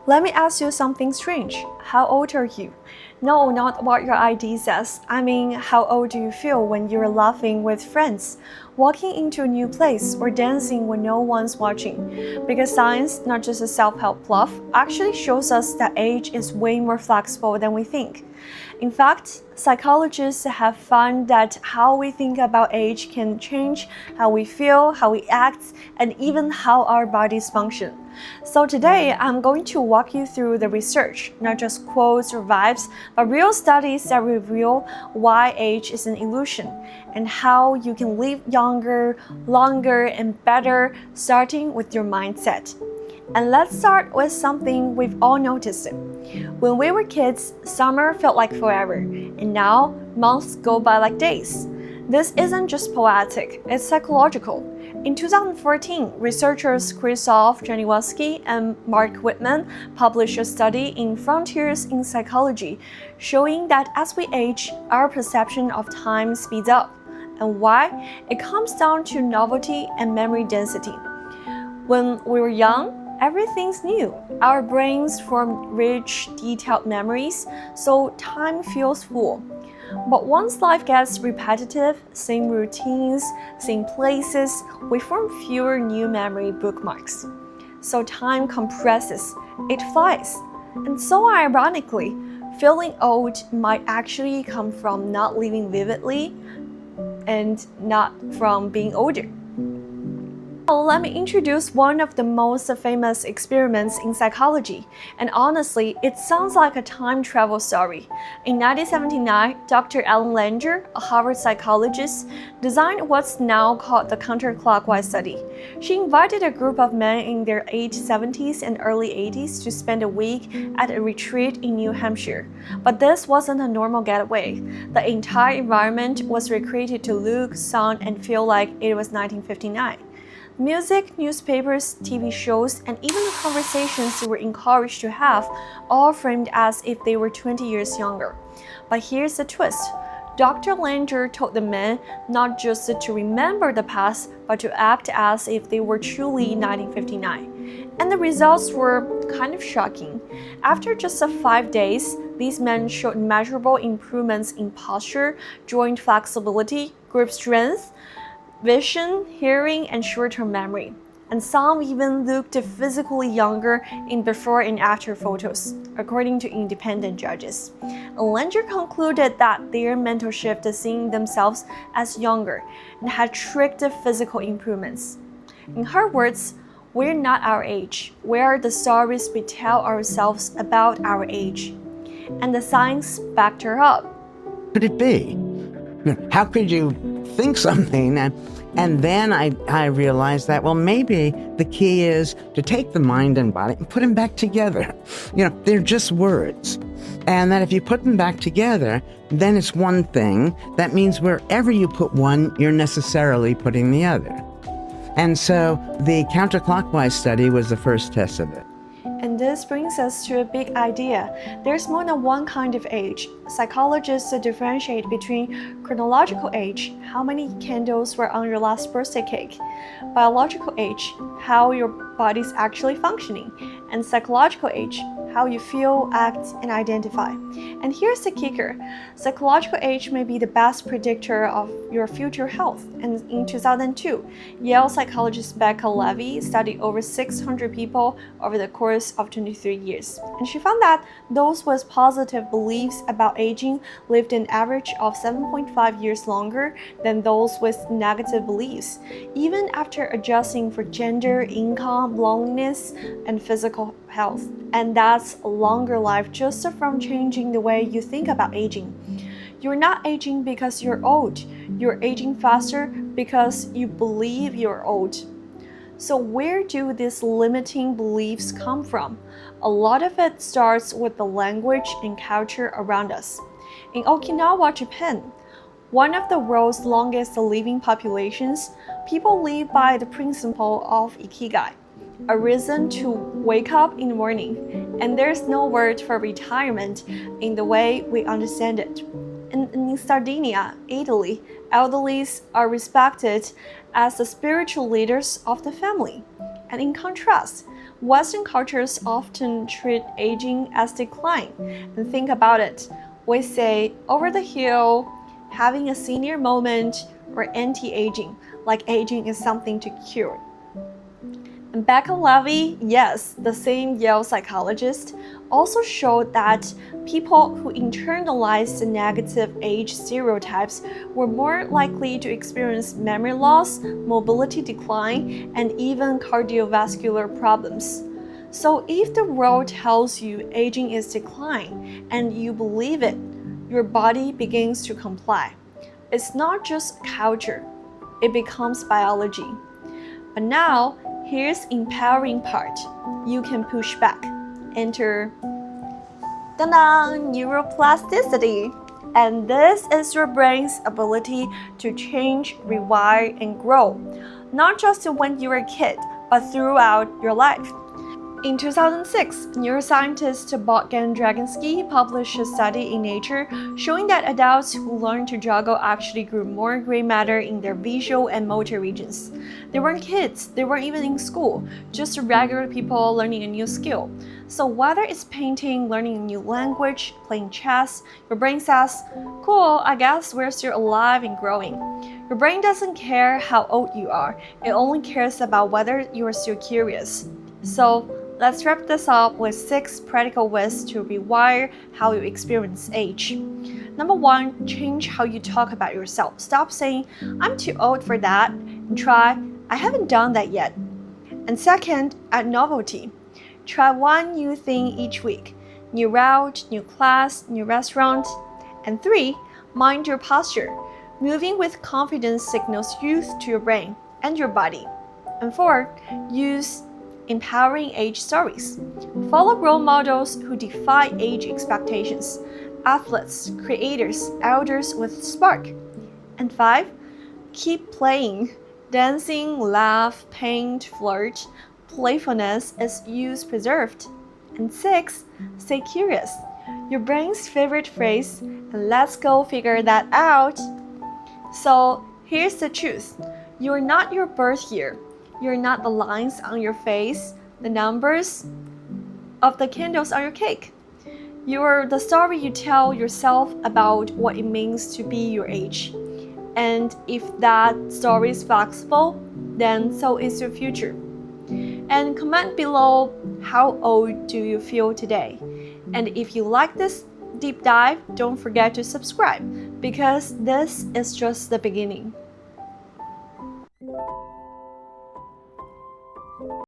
Let me ask you something strange. How old are you? No, not what your ID says. I mean, how old do you feel when you're laughing with friends, walking into a new place, or dancing when no one's watching? Because science, not just a self-help bluff, actually shows us that age is way more flexible than we think. In fact, psychologists have found that how we think about age can change how we feel, how we act, and even how our bodies function. So today, I'm going to walk you through the research, not just quotes or vibes, but real studies that reveal why age is an illusion and how you can live younger, longer, and better, starting with your mindset. And let's start with something we've all noticed. When we were kids, summer felt like forever, and now months go by like days. This isn't just poetic, it's psychological. In 2014, researchers Krzysztof Janiszewski and Mark Whitman published a study in Frontiers in Psychology showing that as we age, our perception of time speeds up. And why? It comes down to novelty and memory density. When we were young, everything's new. Our brains form rich, detailed memories, so time feels full. But once life gets repetitive, same routines, same places, we form fewer new memory bookmarks. So time compresses, it flies. And so ironically, feeling old might actually come from not living vividly and not from being older. Let me introduce one of the most famous experiments in psychology, and honestly, it sounds like a time travel story. In 1979, Dr. Ellen Langer, a Harvard psychologist, designed what's now called the counterclockwise study. She invited a group of men in their late 70s and early 80s to spend a week at a retreat in New Hampshire. But this wasn't a normal getaway. The entire environment was recreated to look, sound, and feel like it was 1959. Music, newspapers, TV shows, and even the conversations they were encouraged to have, all framed as if they were 20 years younger. But here's the twist. Dr. Langer told the men not just to remember the past, but to act as if they were truly 1959. And the results were kind of shocking. After just 5 days, these men showed measurable improvements in posture, joint flexibility, grip strength, vision, hearing, and short-term memory. And some even looked physically younger in before and after photos, according to independent judges. Langer concluded that their mental shift is seeing themselves as younger and had tricked physical improvements. In her words, we're not our age. We are the stories we tell ourselves about our age. And the science backed her up. Could it be? How could you think something and then I realized that, well, maybe the key is to take the mind and body and put them back together. They're just words. And that if you put them back together, then it's one thing. That means wherever you put one, you're necessarily putting the other. And so the counterclockwise study was the first test of it. And this brings us to a big idea. There's more than one kind of age. Psychologists differentiate between chronological age, how many candles were on your last birthday cake, biological age, how your body's actually functioning, and psychological age, how you feel, act, and identify. And here's the kicker. Psychological age may be the best predictor of your future health. And in 2002, Yale psychologist Becca Levy studied over 600 people over the course of 23 years. And she found that those with positive beliefs about aging lived an average of 7.5 years longer than those with negative beliefs, even after adjusting for gender, income, loneliness, and physical health. And that's a longer life just from changing the way you think about aging. You're not aging because you're old. You're aging faster because you believe you're old. So where do these limiting beliefs come from? A lot of it starts with the language and culture around us. In Okinawa, Japan, one of the world's longest living populations, people live by the principle of ikigai, a reason to wake up in the morning, and there's no word for retirement in the way we understand it. In Sardinia, Italy, elderlies are respected as the spiritual leaders of the family. And in contrast, Western cultures often treat aging as decline. And think about it. We say over the hill, having a senior moment, or anti-aging, like aging is something to cure. And Becca Levy, yes, the same Yale psychologist, also showed that people who internalized the negative age stereotypes were more likely to experience memory loss, mobility decline, and even cardiovascular problems. So if the world tells you aging is decline and you believe it, your body begins to comply. It's not just culture, it becomes biology. But now, here's the empowering part. You can push back. Enter neuroplasticity. And this is your brain's ability to change, rewire, and grow, not just when you're a kid, but throughout your life. In 2006, neuroscientist Bogdan Draginsky published a study in Nature showing that adults who learned to juggle actually grew more gray matter in their visual and motor regions. They weren't kids, they weren't even in school, just regular people learning a new skill. So whether it's painting, learning a new language, playing chess, your brain says, cool, I guess we're still alive and growing. Your brain doesn't care how old you are, it only cares about whether you are still curious. So let's wrap this up with 6 practical ways to rewire how you experience age. Number 1, change how you talk about yourself. Stop saying, I'm too old for that, and try, I haven't done that yet. And second, add novelty. Try one new thing each week. New route, new class, new restaurant. And 3, mind your posture. Moving with confidence signals youth to your brain and your body. And 4, use empowering age stories. Follow role models who defy age expectations, athletes, creators, elders with spark. And 5, keep playing. Dancing, laugh, paint, flirt, playfulness is youth preserved. And 6, stay curious. Your brain's favorite phrase, and let's go figure that out. So here's the truth. You're not your birth year. You're not the lines on your face, the numbers of the candles on your cake. You're the story you tell yourself about what it means to be your age. And if that story is flexible, then so is your future. And comment below, how old do you feel today? And if you like this deep dive, don't forget to subscribe, because this is just the beginning.